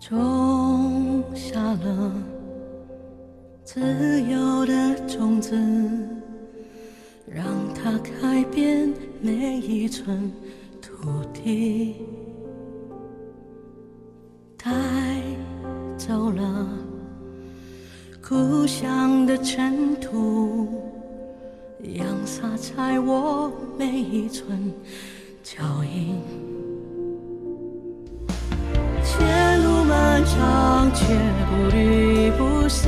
种下了自由的种子，让它改变每一寸土地，带走了故乡的尘土，扬洒在我每一寸脚印。前路漫长，却不离不弃。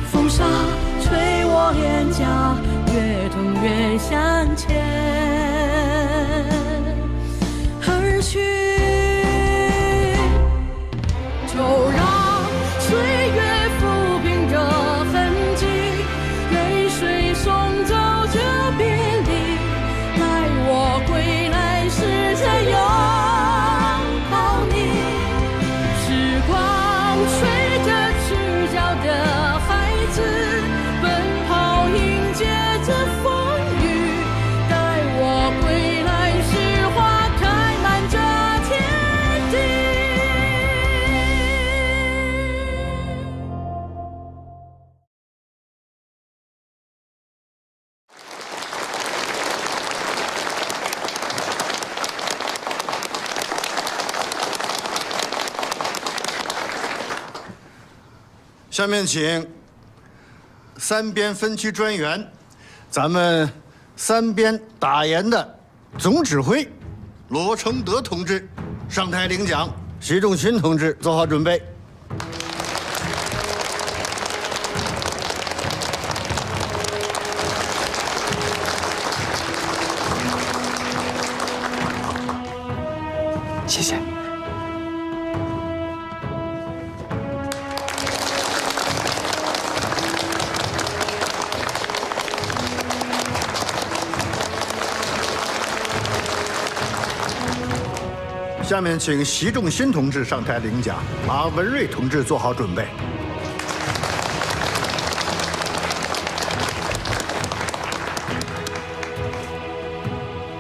风沙吹我脸颊，越痛越向前。而去，就让岁月抚平这痕迹，任水送走这别离，待我归来时再拥。吹着赤脚的孩子奔跑，迎接着风雨，待我归来时花开满这天地。下面请三边分区专员，咱们三边打盐的总指挥罗承德同志上台领奖，习仲勋同志做好准备。谢谢。下面请习仲勋同志上台领奖，马文瑞同志做好准备。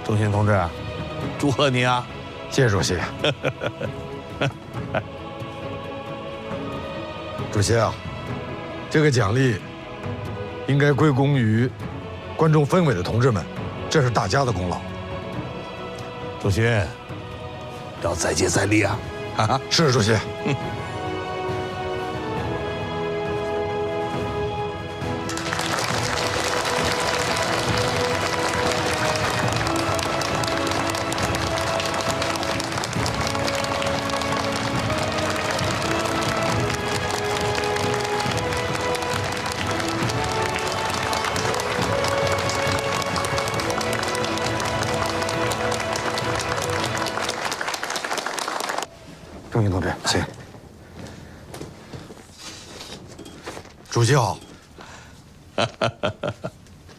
仲勋同志，祝贺你啊！谢谢主席。主席啊，这个奖励应该归功于观众分委的同志们，这是大家的功劳。仲勋，要再接再厉啊！是主席。仲勋同志，请。主席好。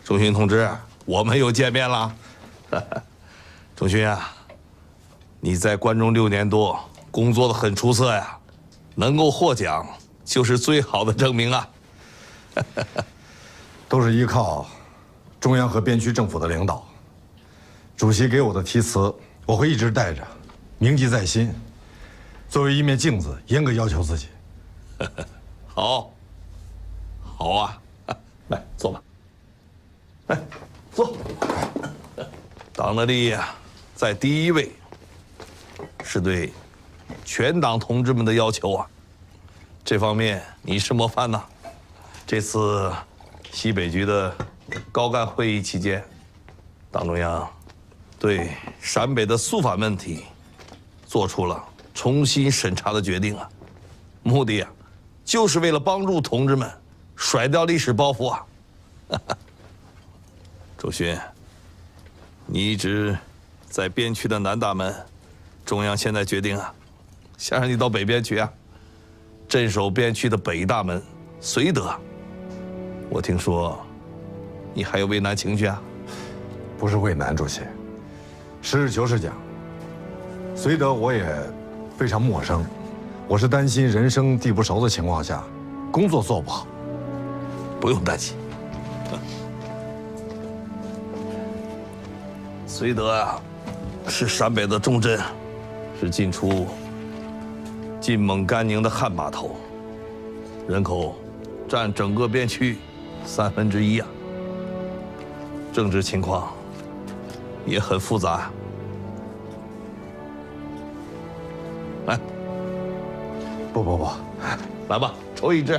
仲勋同志，我们又见面了。仲勋啊，你在关中6年多，工作的很出色呀，能够获奖就是最好的证明啊。都是依靠中央和边区政府的领导。主席给我的题词，我会一直带着，铭记在心。作为一面镜子，严格要求自己。好，好啊，来坐吧。来，坐。党的利益啊，在第一位，是对全党同志们的要求啊。这方面你是模范呐。这次西北局的高干会议期间，党中央对陕北的肃反问题做出了重新审查的决定啊，目的啊，就是为了帮助同志们甩掉历史包袱啊。周勋，你一直在边区的南大门，中央现在决定啊，想让你到北边去啊，镇守边区的北大门绥德。我听说你还有畏难情绪啊？不是畏难，主席。实事求是讲，绥德我也非常陌生，我是担心人生地不熟的情况下，工作做不好。不用担心。绥德啊，是陕北的重镇，是进出晋蒙甘宁的汉码头，人口占整个边区1/3啊。政治情况也很复杂。来，不，来吧，抽一支。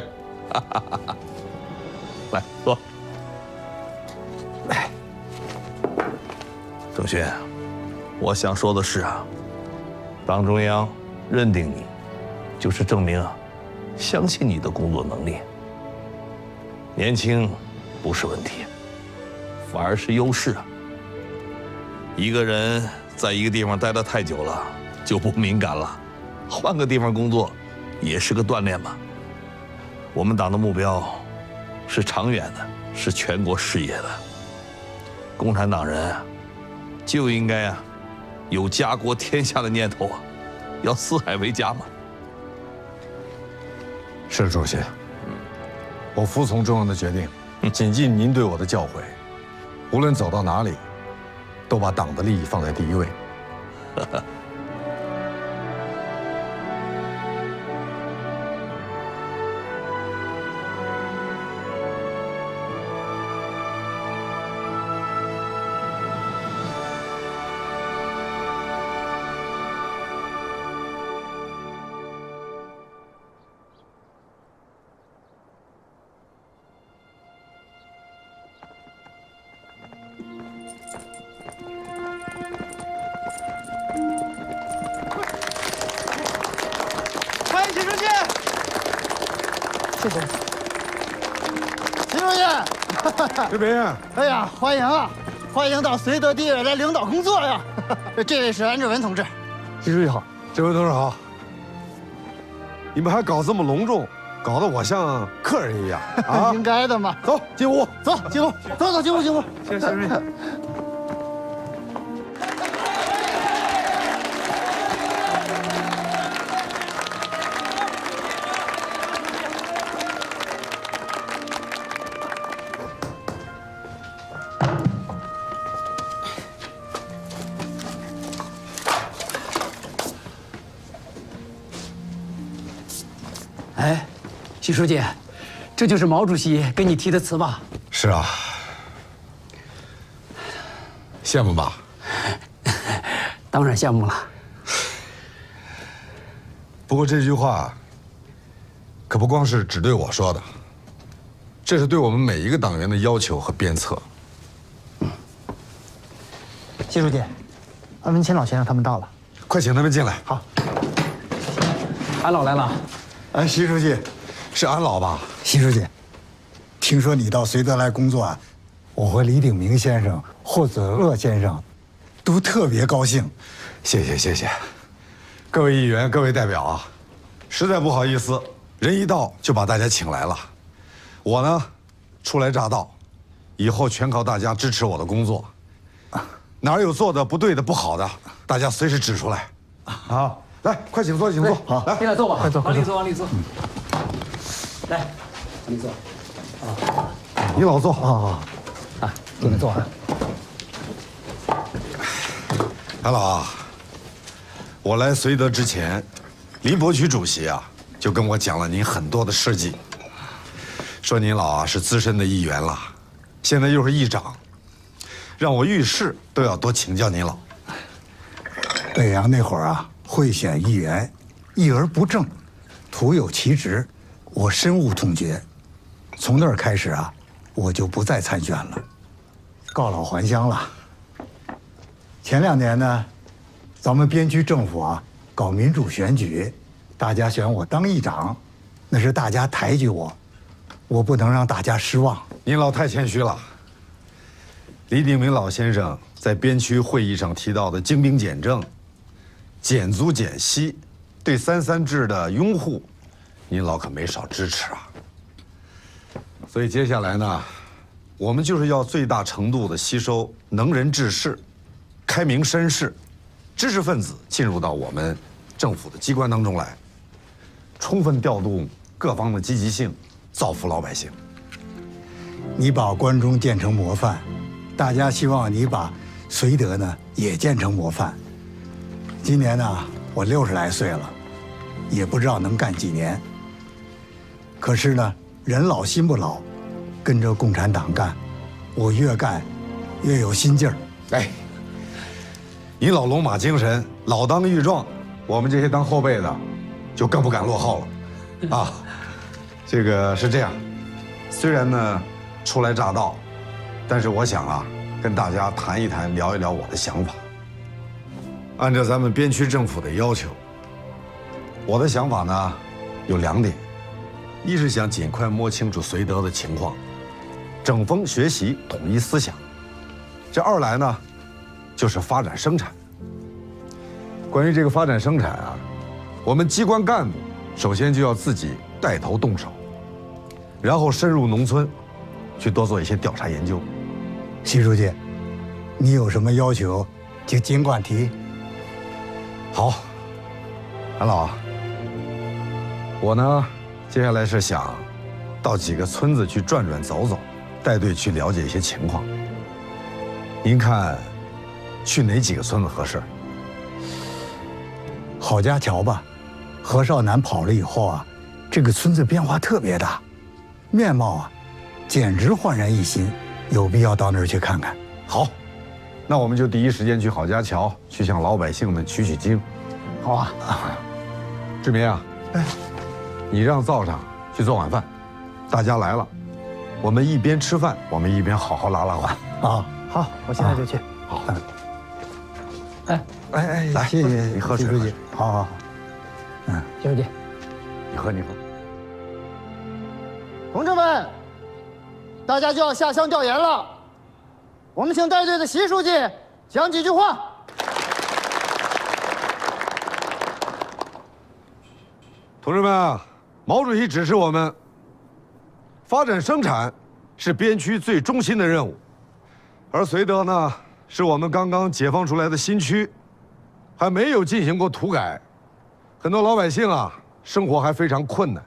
来，坐。来，郑轩，我想说的是啊，党中央认定你，就是证明啊，相信你的工作能力。年轻不是问题，反而是优势啊。一个人在一个地方待得太久了，就不敏感了，换个地方工作，也是个锻炼嘛。我们党的目标是长远的，是全国事业的。共产党人啊，就应该啊，有家国天下的念头啊，要四海为家嘛。是主席，我服从中央的决定，谨记您对我的教诲，无论走到哪里，都把党的利益放在第一位。欢迎习书记。谢谢。习书记，这边，哎呀，欢迎啊！欢迎到绥德地委来领导工作呀！这位是安志文同志。习书记好，这位同志好。你们还搞这么隆重，搞得我像客人一样啊！应该的嘛。走，进屋，走，进屋，走，进屋，进屋。谢谢习书记。哎，习书记，这就是毛主席给你提的词吧？是啊，羡慕吧？当然羡慕了。不过这句话可不光是只对我说的，这是对我们每一个党员的要求和鞭策。习书记，文清老先生他们到了，快请他们进来。好。安老来了。哎，习书记，是安老吧？习书记，听说你到绥德来工作啊，我和李鼎铭先生、霍子鄂先生都特别高兴。谢谢谢谢，各位议员、各位代表啊，实在不好意思，人一到就把大家请来了。我呢，初来乍到，以后全靠大家支持我的工作。哪儿有做的不对的、不好的，大家随时指出来。好，来，快请坐，请坐。好，来，进来坐吧，快坐往里坐，往里坐。来，往里坐。你老坐。啊，进来坐啊。安老啊，我来绥德之前，林伯渠主席啊就跟我讲了您很多的事迹，说您老啊是资深的议员了，现在又是议长，让我遇事都要多请教您老。北洋那会儿啊，会选议员，议而不正，徒有其职，我深恶痛绝。从那儿开始啊，我就不再参选了，告老还乡了。前2年呢，咱们边区政府啊搞民主选举，大家选我当议长，那是大家抬举我，我不能让大家失望。您老太谦虚了。李鼎铭老先生在边区会议上提到的精兵简政、减租减息、对3.3制的拥护，您老可没少支持啊。所以接下来呢，我们就是要最大程度的吸收能人志士、开明绅士、知识分子进入到我们政府的机关当中来，充分调动各方的积极性，造福老百姓。你把关中建成模范，大家希望你把绥德呢也建成模范。今年呢，我60来岁了，也不知道能干几年。可是呢，人老心不老，跟着共产党干，我越干越有心劲儿。哎，你老龙马精神，老当益壮，我们这些当后辈的，就更不敢落后了。啊，这个是这样，虽然呢初来乍到，但是我想啊，跟大家谈一谈，聊一聊我的想法。按照咱们边区政府的要求，我的想法呢有2点：一是想尽快摸清楚绥德的情况，整风学习，统一思想；这2来呢，就是发展生产。关于这个发展生产啊，我们机关干部首先就要自己带头动手，然后深入农村，去多做一些调查研究。习书记，你有什么要求，就尽管提。好，韩老，我呢，接下来是想到几个村子去转转走走，带队去了解一些情况。您看，去哪几个村子合适？郝家桥吧，何少南跑了以后啊，这个村子变化特别大，面貌啊，简直焕然一新，有必要到那儿去看看。好，那我们就第一时间去郝家桥，去向老百姓们取取经。好啊。志民啊，你让灶上去做晚饭，大家来了，我们一边吃饭，我们一边好好拉拉话。啊，好，我现在就去。好，哎，来，谢谢你喝水习书记。好好好。习书记，你喝，你喝。同志们，大家就要下乡调研了，我们请带队的习书记讲几句话。同志们啊，毛主席指示我们，发展生产是边区最中心的任务，而绥德呢，是我们刚刚解放出来的新区，还没有进行过土改，很多老百姓啊，生活还非常困难。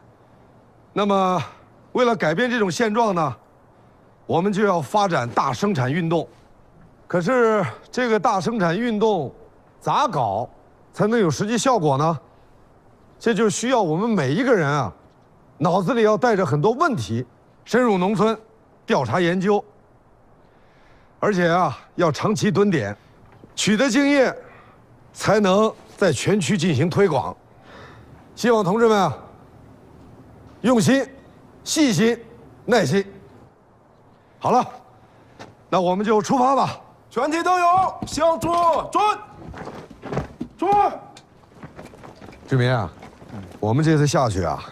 那么，为了改变这种现状呢，我们就要发展大生产运动。可是，这个大生产运动咋搞才能有实际效果呢？这就需要我们每一个人啊，脑子里要带着很多问题，深入农村，调查研究，而且啊，要长期蹲点，取得经验，才能在全区进行推广。希望同志们啊，用心、细心、耐心。好了，那我们就出发吧！全体都有向左转，转。志民啊，我们这次下去啊，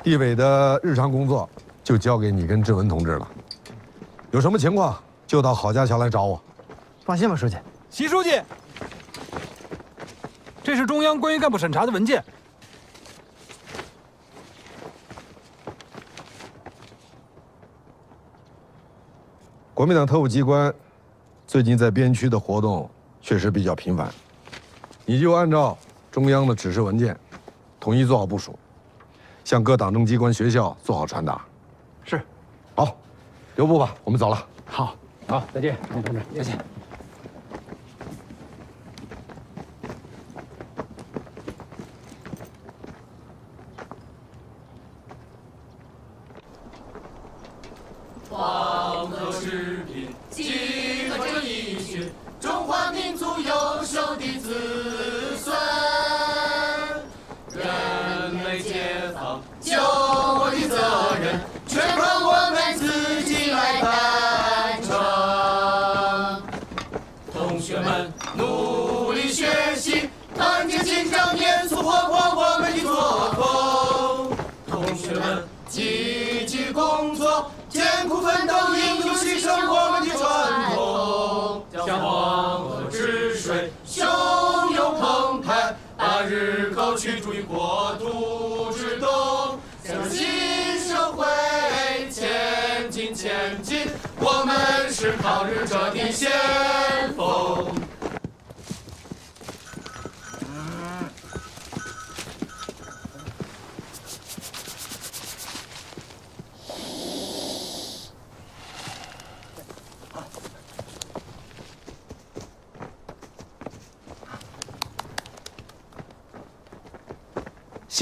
地委的日常工作就交给你跟志文同志了。有什么情况就到郝家桥来找我。放心吧，书记。习书记，这是中央关于干部审查的文件。国民党特务机关最近在边区的活动确实比较频繁，你就按照中央的指示文件，统一做好部署，向各党政机关、学校做好传达。是。好，留步吧，我们走了。好，好，再见，同志，再见。黄河食品，集合着一群中华民族优秀的子孙，人类解放救国的责任，全靠我们自己来担当。同学们努力学习，团结紧张，严肃活泼我们的作风。同学们积极工作，艰苦奋斗，英勇牺牲我们的传统。像黄河之水汹涌澎湃，把日寇驱逐于国土之东。向新社会前进前进，我们是抗日者的先锋。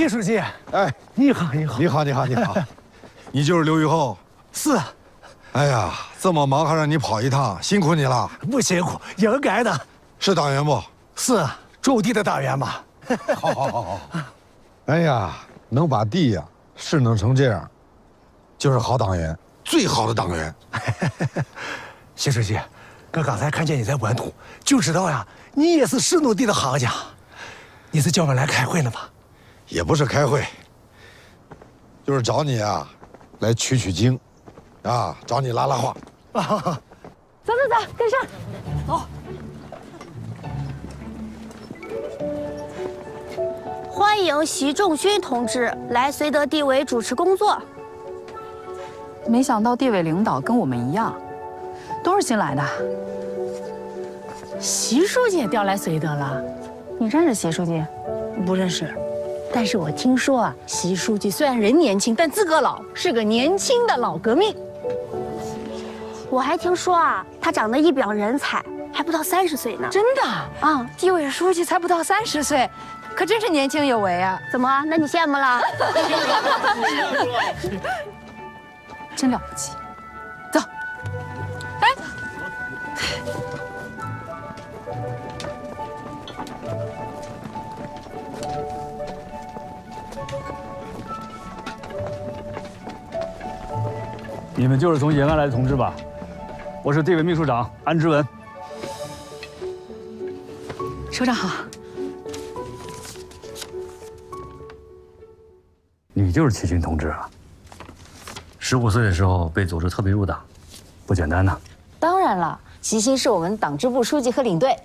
习书记，哎，你好，你好，你好，你好，你好，你就是刘玉厚。是。哎呀，这么忙还让你跑一趟，辛苦你了。不辛苦，应该的。是党员不？是种地的党员嘛。好。哎呀，能把地呀势弄成这样，就是好党员，最好的党员。习书记，我刚才看见你在玩土，就知道呀，你也是势弄地的行家。你是叫我来开会呢吧？也不是开会，就是找你啊，来取经，啊，找你拉拉话。走，跟上，走。欢迎习仲勋同志来绥德地委主持工作。没想到地委领导跟我们一样，都是新来的。习书记也调来绥德了，你认识习书记？不认识，但是我听说啊，习书记虽然人年轻，但资格老，是个年轻的老革命。我还听说啊，他长得一表人才，还不到30岁呢。真的啊？地委书记才不到30岁，可真是年轻有为啊！怎么？那你羡慕了？真了不起。走。哎。你们就是从延安来的同志吧？我是地委秘书长安之文。首长好。你就是齐军同志啊！15岁的时候被组织特别入党，不简单呐。当然了，齐心是我们党支部书记和领队。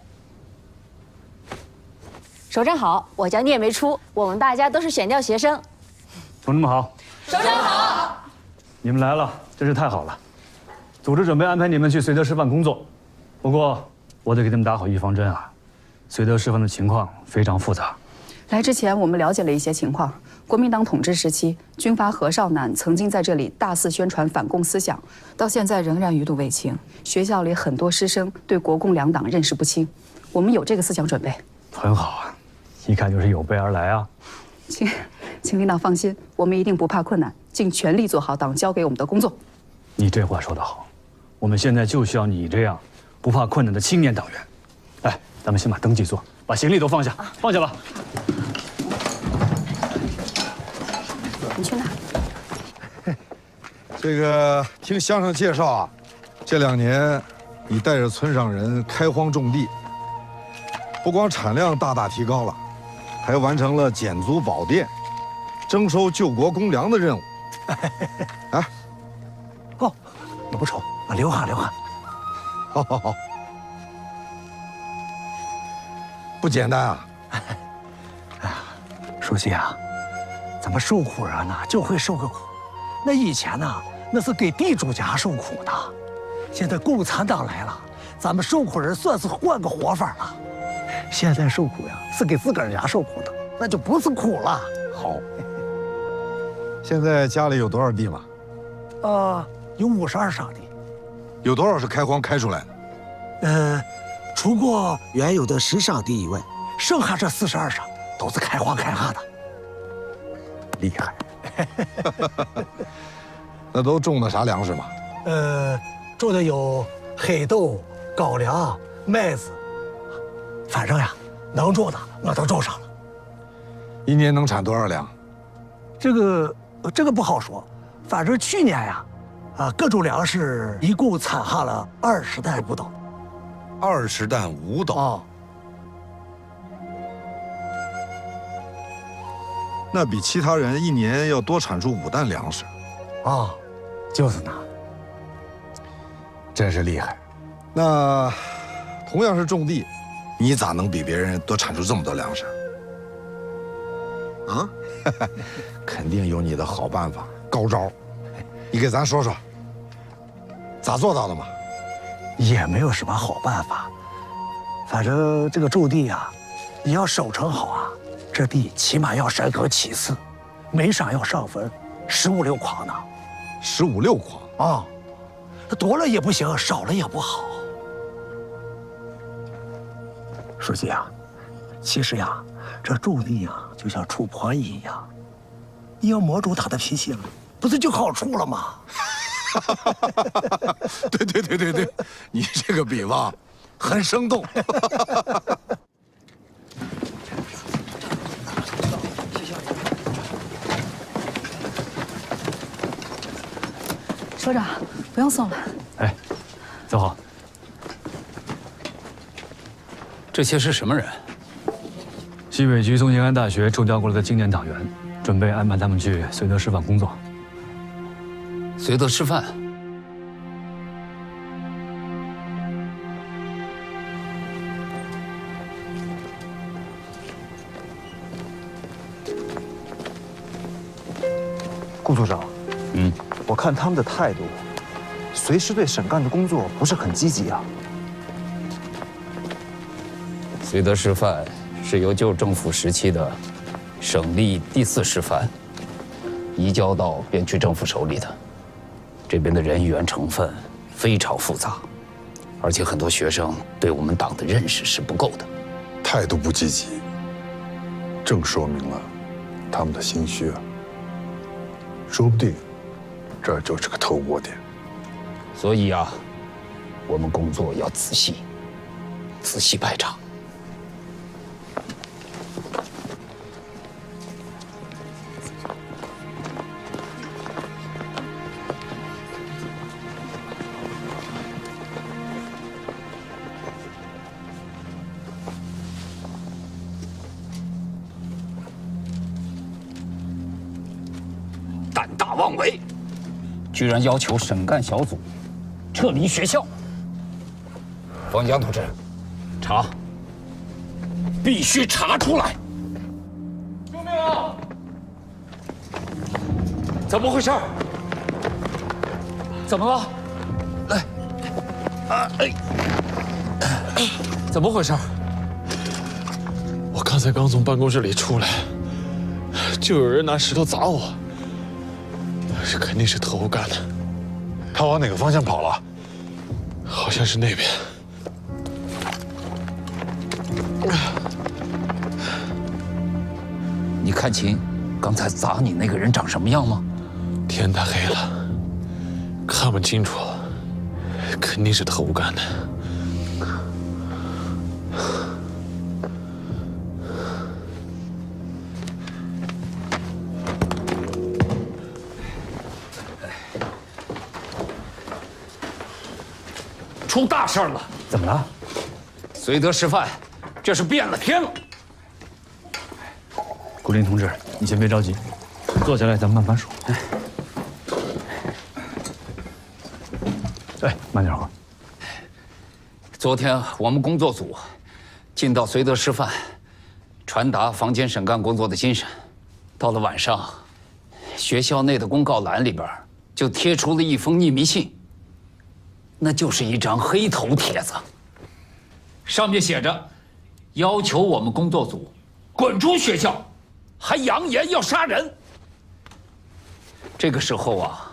首长好，我叫聂梅初，我们大家都是选调学生。同志们好。首长好。你们来了，真是太好了。组织准备安排你们去绥德示范工作，不过我得给他们打好预防针啊。绥德示范的情况非常复杂。来之前，我们了解了一些情况。国民党统治时期，军阀何少南曾经在这里大肆宣传反共思想，到现在仍然余毒未清。学校里很多师生对国共两党认识不清，我们有这个思想准备。很好啊，一看就是有备而来啊。请领导放心，我们一定不怕困难，尽全力做好党交给我们的工作。你这话说得好，我们现在就需要你这样不怕困难的青年党员。来，咱们先把登记做，把行李都放下，放下吧。你去哪？这个听乡上介绍啊，这2年你带着村上人开荒种地，不光产量大大提高了，还完成了减租保电、征收救国公粮的任务。啊，哦，那不愁，留下。好，不简单啊！书记啊，咱们受苦人呢就会受个苦，那以前呢那是给地主家受苦的，现在共产党来了，咱们受苦人算是换个活法了。现在受苦呀是给自个儿家受苦的，那就不是苦了。好，现在家里有多少地嘛？有52上地。有多少是开荒开出来的？除过原有的10上地以外，剩下这42上都是开荒开下的。厉害。那都种的啥粮食嘛？种的有黑豆、高粱、麦子，反正呀，能种的我都种上了。一年能产多少两？这个不好说，反正去年呀，各种粮食一共产下了20担5斗。20担5斗啊！那比其他人一年要多产出5担粮食。啊，就是呢。真是厉害。那同样是种地，你咋能比别人多产出这么多粮食？啊？肯定有你的好办法、高招。你给咱说说，咋做到的嘛？也没有什么好办法，反正这个种地呀，你要收成好啊，这地起码要3更7次，每晌要上坟15、16筐呢。15、16筐啊，多了也不行，少了也不好。书记啊，其实呀，这种地呀，就像出婆一样，你要摸住他的脾气了，不是就好处了吗？对，你这个比方很生动。首长，不用送了。哎，走好。这些是什么人？西北局从延安大学抽调过来的青年党员，准备安排他们去绥德师范工作。绥德师范？顾组长，我看他们的态度，随时对省干的工作不是很积极啊。绥德师范是由旧政府时期的省立第4师范移交到边区政府手里的，这边的人员成分非常复杂，而且很多学生对我们党的认识是不够的，态度不积极，正说明了他们的心虚啊。说不定这就是个头窝点。所以啊，我们工作要仔细排查。胆大妄为，居然要求省干小组撤离学校。方江同志，查，必须查出来！救命啊！怎么回事？怎么了？来，怎么回事？我刚才刚从办公室里出来，就有人拿石头砸我。这肯定是特务干的。他往哪个方向跑了？好像是那边。你看清刚才砸你那个人长什么样吗？天太黑了，看不清楚，肯定是特务干的。出大事了！怎么了？绥德师范，这是变了天了。顾林同志，你先别着急，坐下来，咱们慢慢说。哎，慢点喝。昨天我们工作组进到绥德师范，传达房间省干工作的精神。到了晚上，学校内的公告栏里边就贴出了一封匿名信。那就是一张黑头帖子，上面写着，要求我们工作组滚出学校，还扬言要杀人。这个时候啊，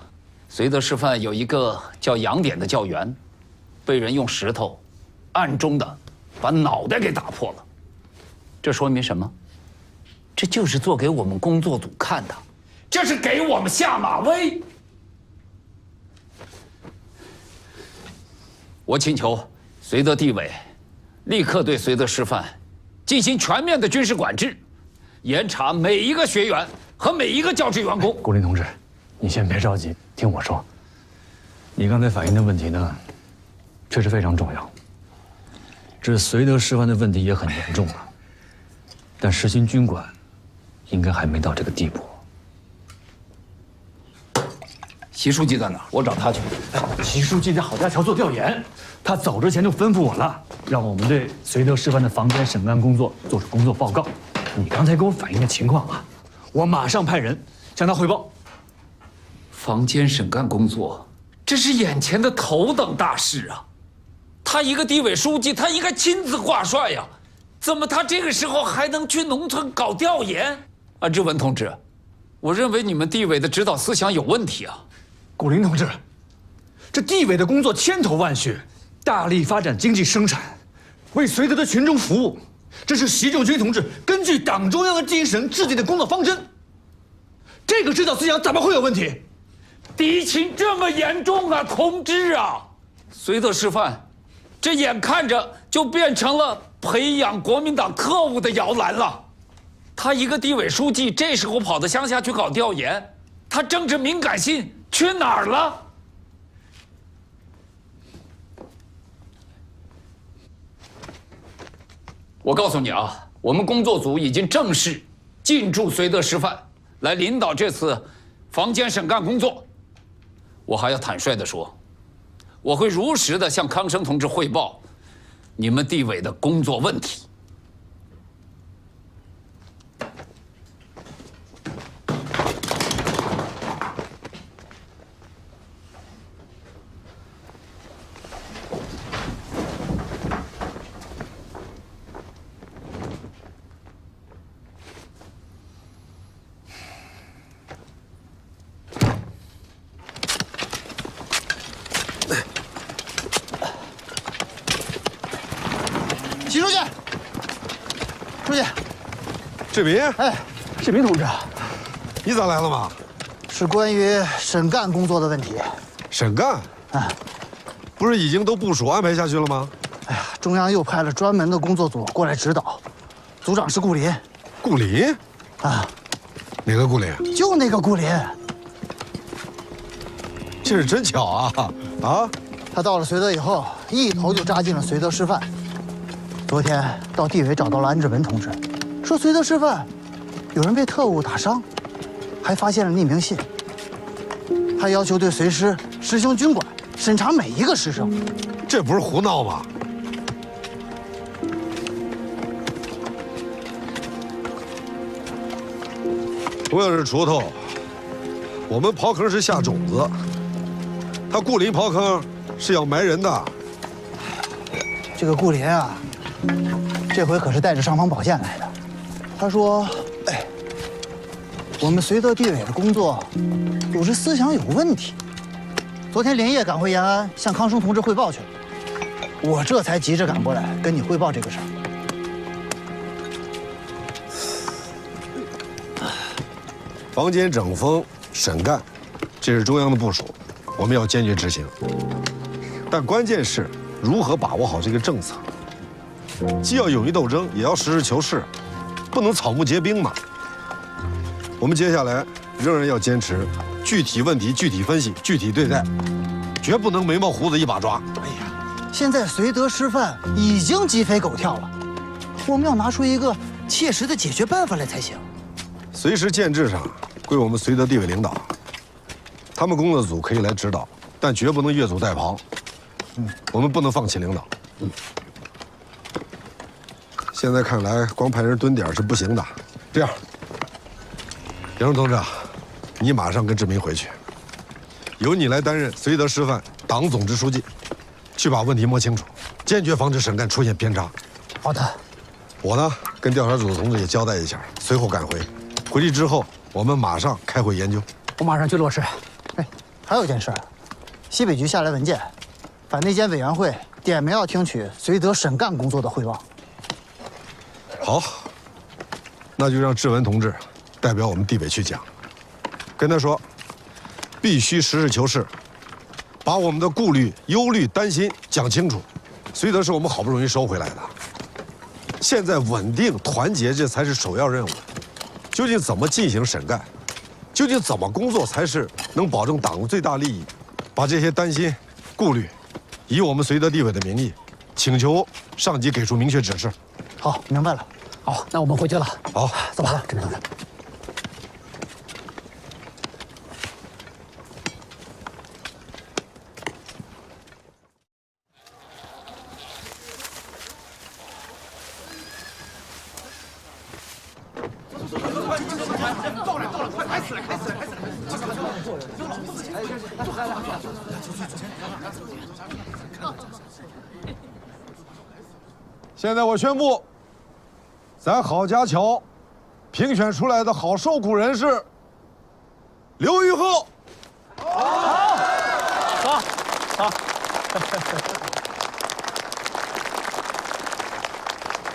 绥德师范有一个叫杨典的教员，被人用石头暗中的把脑袋给打破了。这说明什么？这就是做给我们工作组看的，这是给我们下马威。我请求绥德地委立刻对绥德师范进行全面的军事管制，严查每一个学员和每一个教职员工。顾林同志，你先别着急，听我说。你刚才反映的问题呢，确实非常重要。这绥德师范的问题也很严重了，但实行军管，应该还没到这个地步。习书记在哪儿？我找他去。习书记在郝家桥做调研，他走之前就吩咐我了，让我们对绥德师范的房间审案工作做出工作报告。你刚才给我反映的情况啊，我马上派人向他汇报。房间审案工作，这是眼前的头等大事啊！他一个地委书记，他应该亲自挂帅呀，怎么他这个时候还能去农村搞调研？安志文同志，我认为你们地委的指导思想有问题啊！顾林同志，这地委的工作千头万绪，大力发展经济生产，为绥德的群众服务，这是习仲勋同志根据党中央的精神制定的工作方针。这这个指导思想怎么会有问题？敌情这么严重啊，同志啊！绥德师范，这眼看着就变成了培养国民党特务的摇篮了。他一个地委书记，这时候跑到乡下去搞调研，他政治敏感性去哪儿了？我告诉你啊，我们工作组已经正式进驻绥德师范，来领导这次房间审干工作。我还要坦率地说，我会如实地向康生同志汇报你们地委的工作问题。习书记，书记，志民，哎，志民同志，你咋来了嘛？是关于审干工作的问题。审干？啊，不是已经都部署安排下去了吗？哎呀，中央又派了专门的工作组过来指导，组长是顾林。顾林？啊，哪个顾林？就那个顾林。这是真巧啊！啊，他到了绥德以后，一头就扎进了绥德师范。昨天到地委找到了安志文同志，说绥德师范有人被特务打伤，还发现了匿名信。还要求对绥师实行军管，审查每一个师生。这不是胡闹吗？同样是锄头，我们刨坑是下种子，他顾林刨坑是要埋人的。这个顾林啊，这回可是带着尚方宝剑来的。他说：“哎，我们绥德地委的工作组织思想有问题。昨天连夜赶回延安，向康生同志汇报去了。我这才急着赶过来跟你汇报这个事儿。”房间整风审干，这是中央的部署，我们要坚决执行。但关键是如何把握好这个政策，既要勇于斗争，也要实事求是，不能草木皆兵嘛。我们接下来仍然要坚持具体问题具体分析、具体对待，绝不能眉毛胡子一把抓。哎呀，现在绥德师范已经鸡飞狗跳了，我们要拿出一个切实的解决办法来才行。随时建制上归我们绥德地委领导，他们工作组可以来指导，但绝不能越俎代庖。我们不能放弃领导。现在看来，光派人蹲点是不行的。这样，杨同志，你马上跟志民回去，由你来担任绥德师范党总支书记，去把问题摸清楚，坚决防止审干出现偏差。好的。我呢，跟调查组的同志也交代一下，随后赶回。回去之后，我们马上开会研究。我马上去落实。哎，还有一件事，西北局下来文件，把那间委员会点名要听取绥德审干工作的汇报。好，那就让志文同志代表我们地委去讲，跟他说，必须实事求是，把我们的顾虑、忧虑、担心讲清楚。绥德是我们好不容易收回来的，现在稳定团结这才是首要任务。究竟怎么进行审干？究竟怎么工作才是能保证党的最大利益？把这些担心、顾虑，以我们绥德地委的名义，请求上级给出明确指示。好，明白了。好，那我们回去了。好，走吧，志明同志。现在我宣布，咱郝家桥评选出来的好受苦人是刘玉鹤。好，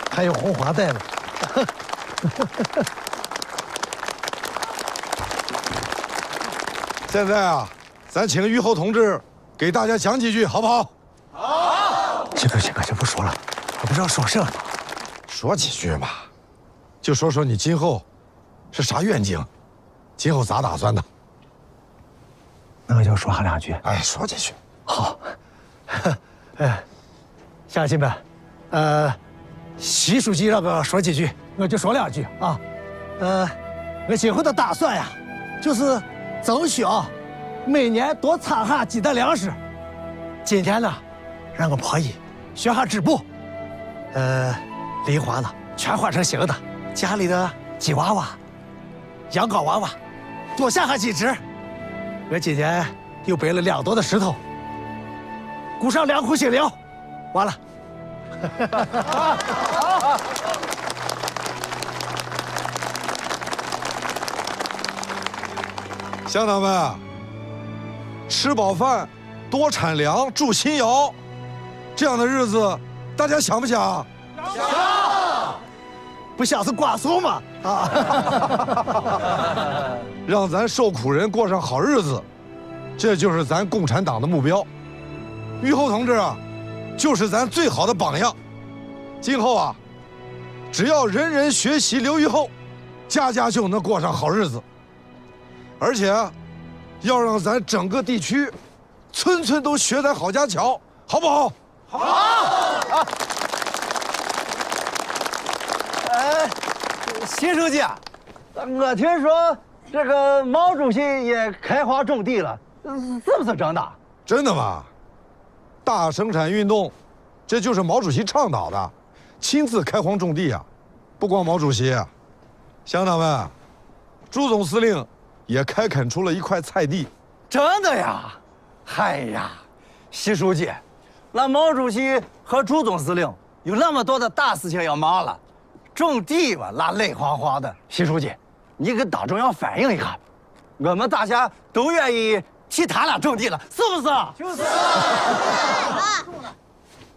还有红花带呢。现在啊，咱请于后同志给大家讲几句，好不好？好。行，就不说了，我不知道说什么。说几句嘛，就说说你今后是啥愿景，今后咋打算的？那我就说上2句。哎，说几句。好。乡亲们，习书记让我说几句，我就说2句啊。我今后的打算呀，就是争取每年多产下几担粮食。今天呢，让我婆姨学下织布，梨花呢全换成新的，家里的鸡娃娃、羊羔娃娃多下几只。我今年又背了2多的石头，雇上2户新粮，完了。乡长们，吃饱饭，多产粮，住新窑，这样的日子，大家想不想？想。不想是瓜怂吗？让咱受苦人过上好日子，这就是咱共产党的目标。于后同志啊，就是咱最好的榜样。今后啊，只要人人学习刘于后，家家就能过上好日子。而且，要让咱整个地区，村村都学咱郝家桥，好不好？好。习书记，我听说这个毛主席也开荒种地了，是不是真的？真的吗？大生产运动，这就是毛主席倡导的，亲自开荒种地啊！不光毛主席，乡长们，朱总司令也开垦出了一块菜地。真的呀？哎呀，习书记，那毛主席和朱总司令有那么多的大事情要忙了，种地吧，那累慌慌的。习书记，你给党中央反映一下，我们大家都愿意替他俩种地了，是不是？就是。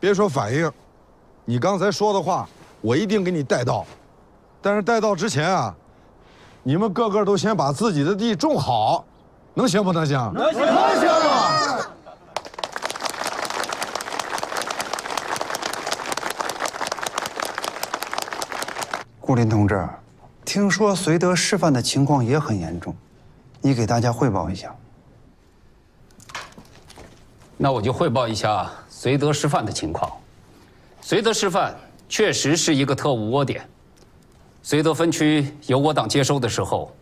别说反映，你刚才说的话，我一定给你带到。但是带到之前啊，你们个个都先把自己的地种好，能行不能行？能行，能行啊！顾林同志，听说绥德师范的情况也很严重，你给大家汇报一下。那我就汇报一下绥德师范的情况。绥德师范确实是一个特务窝点。绥德分区由我党接收的时候，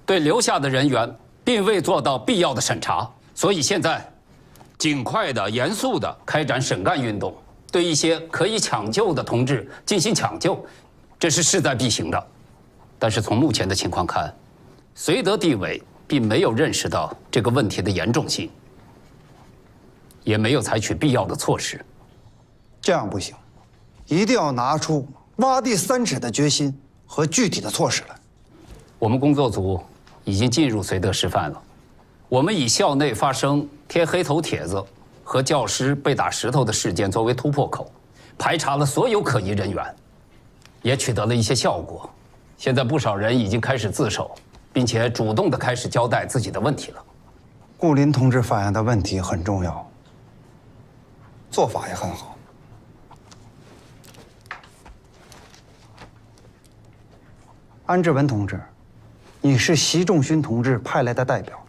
对留下的人员并未做到必要的审查，所以现在尽快的、严肃的开展审干运动，对一些可以抢救的同志进行抢救，这是势在必行的。但是从目前的情况看，绥德地委并没有认识到这个问题的严重性，也没有采取必要的措施。这样不行，一定要拿出挖地3尺的决心和具体的措施来。我们工作组已经进入绥德师范了，我们以校内发生贴黑头帖子和教师被打石头的事件作为突破口，排查了所有可疑人员，也取得了一些效果。现在不少人已经开始自首，并且主动地开始交代自己的问题了。顾林同志反映的问题很重要，做法也很好。安志文同志，你是习仲勋同志派来的代表，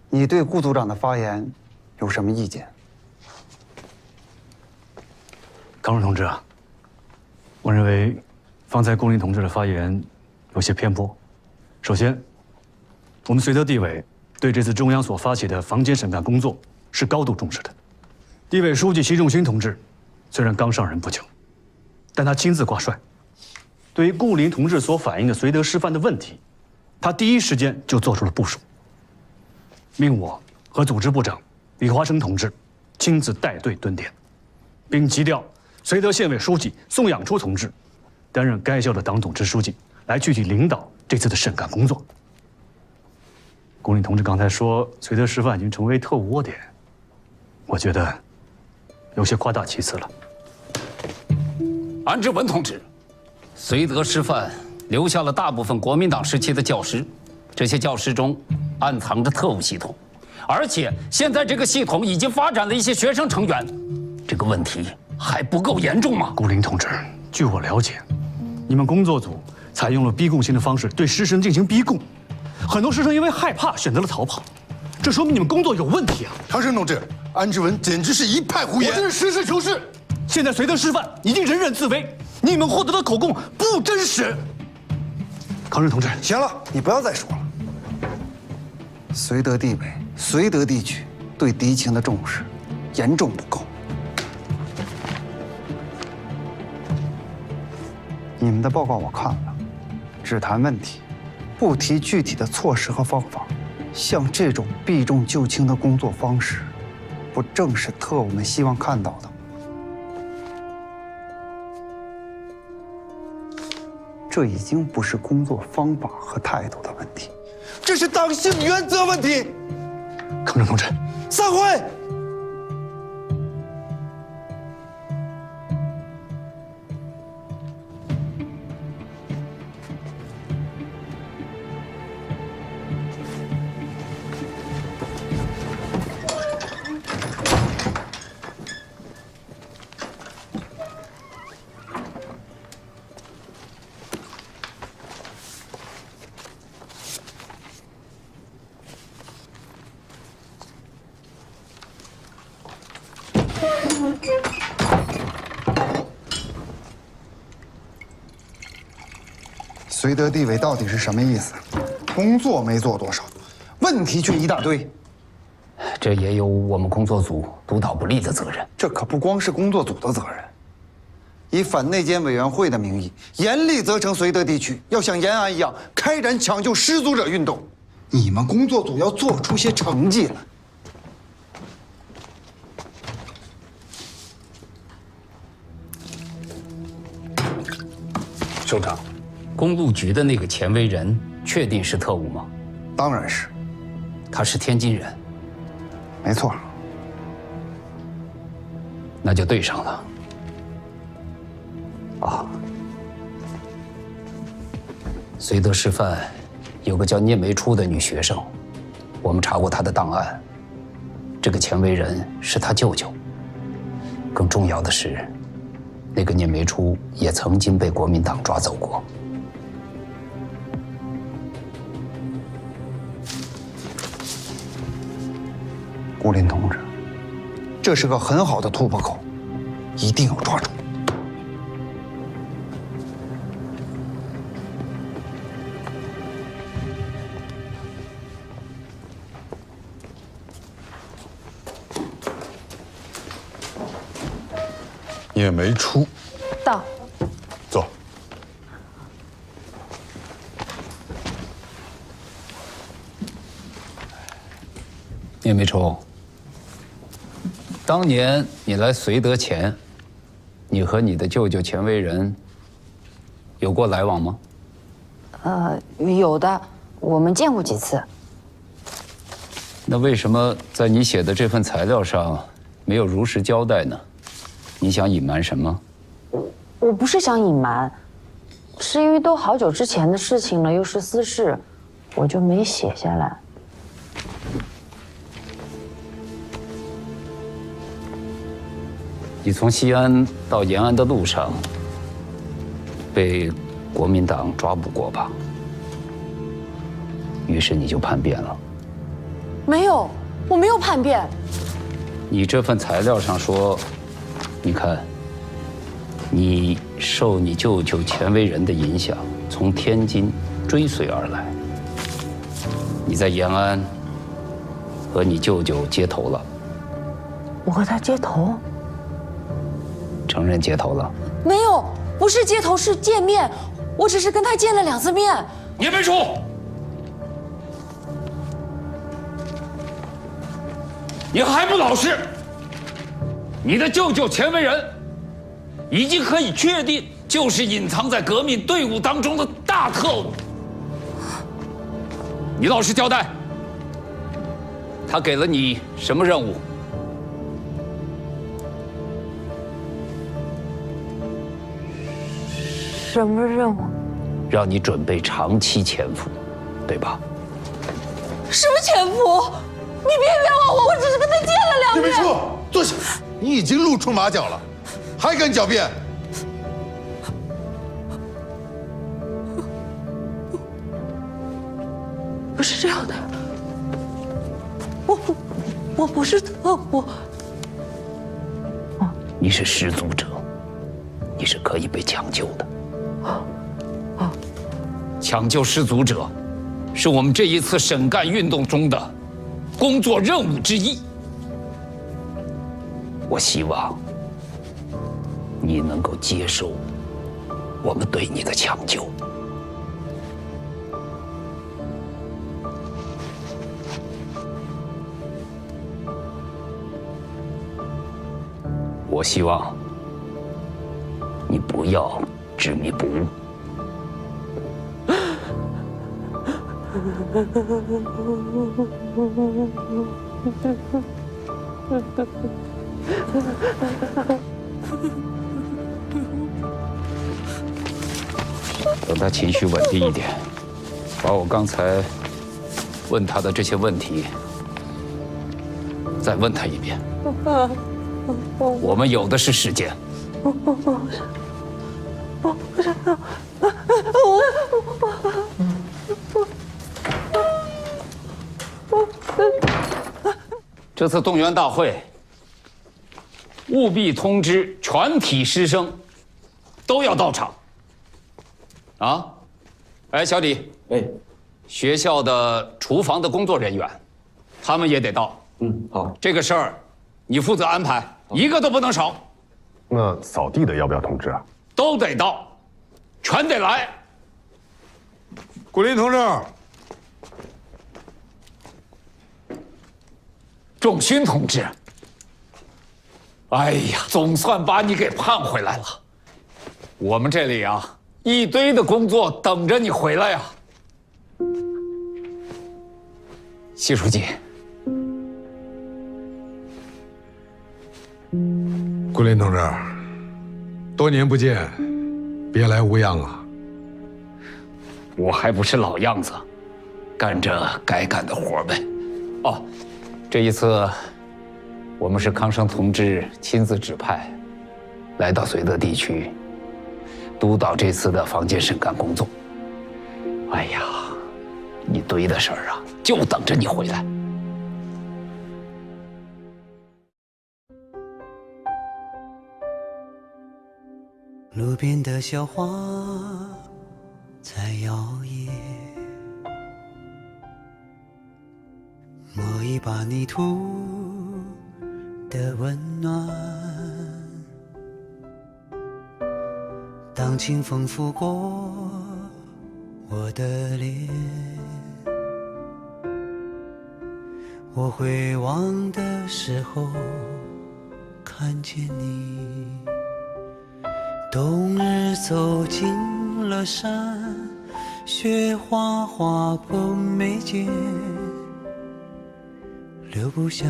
你对顾组长的发言有什么意见？康荣同志啊，我认为方才顾林同志的发言有些偏颇。首先，我们绥德地委对这次中央所发起的房间审干工作是高度重视的。地委书记习仲勋同志虽然刚上任不久，但他亲自挂帅。对于顾林同志所反映的绥德师范的问题，他第一时间就做出了部署，命我和组织部长李华生同志亲自带队蹲点，并急调绥德县委书记宋养初同志担任该校的党组织书记，来具体领导这次的审干工作。顾林同志刚才说绥德师范已经成为特务窝点，我觉得有些夸大其词了。安志文同志，绥德师范留下了大部分国民党时期的教师，这些教师中，暗藏着特务系统，而且现在这个系统已经发展了一些学生成员，这个问题还不够严重吗？顾林同志，据我了解，你们工作组采用了逼供性的方式对师生进行逼供，很多师生因为害怕选择了逃跑，这说明你们工作有问题啊！唐生同志，安志文简直是一派胡言，我这是实事求是。现在绥德师范已经人人自危，你们获得的口供不真实。康生同志，行了，你不要再说了。绥德地委、绥德地区对敌情的重视严重不够。你们的报告我看了，只谈问题，不提具体的措施和方法。像这种避重就轻的工作方式，不正是特务们希望看到的吗？这已经不是工作方法和态度的问题，这是党性原则问题。康生同志，散会。绥德地委到底是什么意思？工作没做多少，问题却一大堆。这也有我们工作组督导不力的责任。这可不光是工作组的责任。以反内奸委员会的名义，严厉责成绥德地区要像延安一样开展抢救失足者运动。你们工作组要做出些成绩来。首长，公路局的那个钱为人确定是特务吗？当然是。他是天津人。没错。那就对上了。啊，绥德师范有个叫聂梅初的女学生，我们查过她的档案，这个钱为人是她舅舅。更重要的是，那个聂梅初也曾经被国民党抓走过。顾林同志，这是个很好的突破口，一定要抓住。聂梅初，到。坐。聂梅初，当年你来绥德前，你和你的舅舅钱为人有过来往吗？有的，我们见过几次。那为什么在你写的这份材料上没有如实交代呢？你想隐瞒什么？我不是想隐瞒，是因为都好久之前的事情了，又是私事，我就没写下来。你从西安到延安的路上，被国民党抓捕过吧？于是你就叛变了。没有，我没有叛变。你这份材料上说，你看，你受你舅舅钱为人的影响，从天津追随而来。你在延安和你舅舅接头了。我和他接头？承认接头了？没有，不是接头，是见面。我只是跟他见了2次面。聂梅初，你还不老实！你的舅舅钱为人，已经可以确定就是隐藏在革命队伍当中的大特务。你老实交代，他给了你什么任务？什么任务？让你准备长期潜伏，对吧？什么前夫？你别冤枉我，我只是跟他见了2面。叶梅树，坐下。你已经露出马脚了，还敢狡辩？不是这样的，我不是我。你是失足者，你是可以被抢救的。抢救失足者，是我们这一次审干运动中的工作任务之一。我希望你能够接受我们对你的抢救。我希望你不要执迷不悟。等他情绪稳定一点，把我刚才问他的这些问题再问他一遍。我们有的是时间。这次动员大会，务必通知全体师生都要到场。啊，哎，小李，哎，学校的厨房的工作人员，他们也得到。好，这个事儿你负责安排，一个都不能少。那扫地的要不要通知啊？都得到，全得来。古林同志，仲勋同志，哎呀，总算把你给盼回来了。我们这里啊，一堆的工作等着你回来呀。习书记，古林同志，多年不见，别来无恙啊！我还不是老样子，干着该干的活呗。哦，这一次，我们是康生同志亲自指派，来到绥德地区，督导这次的房间审干工作。哎呀，一堆的事儿啊，就等着你回来。路边的小花在摇曳，摸一把泥土的温暖。当清风拂过我的脸，我回望的时候看见你。冬日走进了山，雪花划破眉间，留不下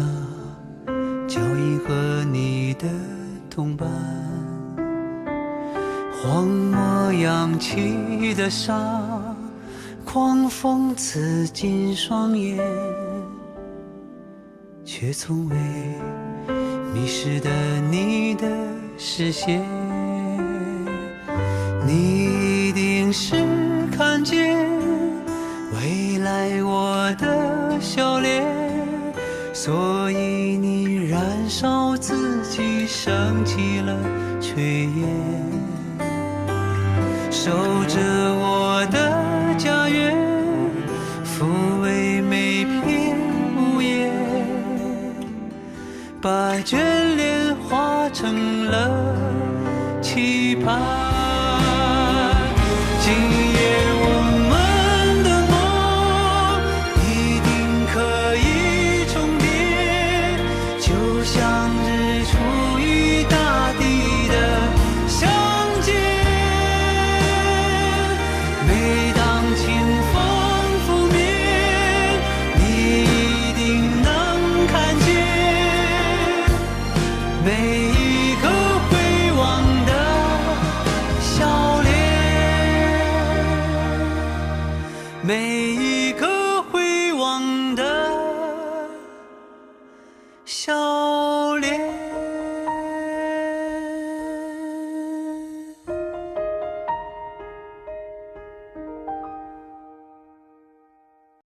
脚印和你的同伴。荒漠扬起的沙，狂风刺进双眼，却从未迷失的你的视线。你一定是看见未来我的笑脸，所以你燃烧自己，升起了炊烟，守着我的家园，抚慰每片屋檐，把眷恋化成了期盼。今夜我们的梦一定可以重叠，就像日出与大地的相见。每当清风拂面，你一定能看见每一个回望的笑脸。每